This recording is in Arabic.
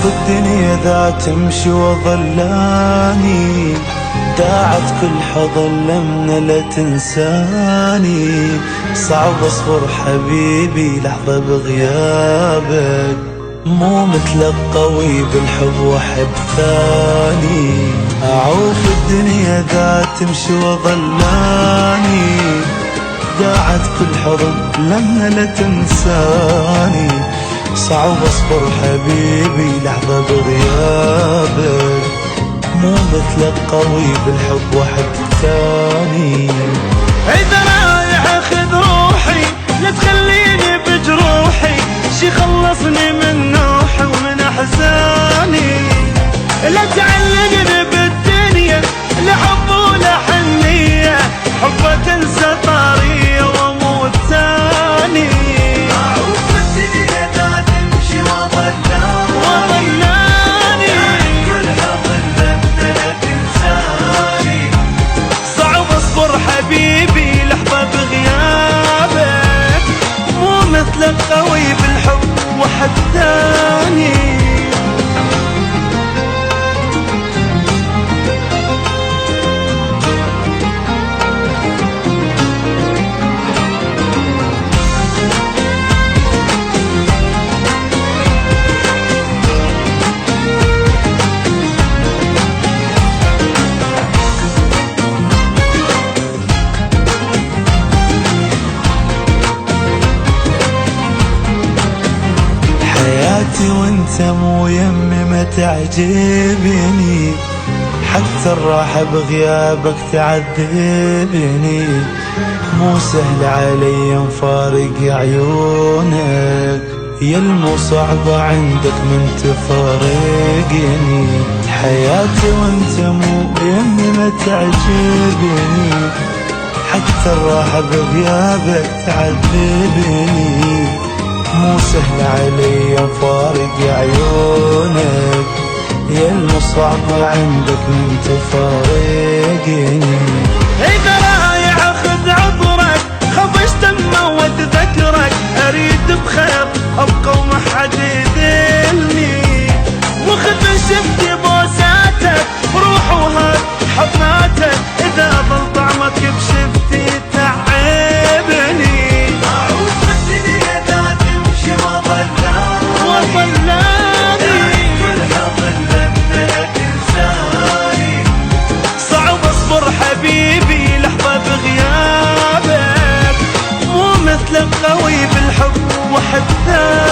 الدنيا ذا تمشي وظلاني، داعت كل حضن لمنا لا تنساني. صعب اصبر حبيبي لحظة بغيابك، مو مثل القوي بالحب وحب ثاني. اعوف الدنيا ذا تمشي وظلاني، داعت كل حضن لمنا لا تنساني. صعب اصبر حبيبي لحظة بغيابك، مو مثل القوي بالحب وحب ثاني. اذا رايح اخذ روحي لا تخليني بجروحي، شي خلصني من نوحي ومن احزاني. لا تعلقني بالدنيا لحب ولا حنية، حبة تنسى طارية واموت ثاني. اعوف الدنيا ذا تمشي وظلاني، كل حضن لمنا لا تنساني. صعب اصبر حبيبي لحظة بغيابك، مو مثل القوي بالحب وحد ثاني. حياتي وانت مو يمي ما تعجبني، حتى الراحة بغيابك تعذبني. مو سهل علي مفارق عيونك، يا المو صعبة عندك من تفارقني. حياتي وانت مو يمي ما تعجبني، حتى الراحة بغيابك تعذبني. مو سهل علي مفارق عيونك، يا المصعب عندك من تفارقني. اذا رايح اخذ عذرك خفشت موت ذكرك، اريد بخير ابقى وما حد يدلني. وخذ من شفتي بوساتك روح وهات حضناتك، اذا ظل طعمك بشفتي تعبني. اعوف الدنيا ذا تمشي وظلاني، كل حضن لمنا لا تنساني. صعب اصبر حبيبي لحظة بغيابك، مو مثل القوي بالحب وحد ثاني.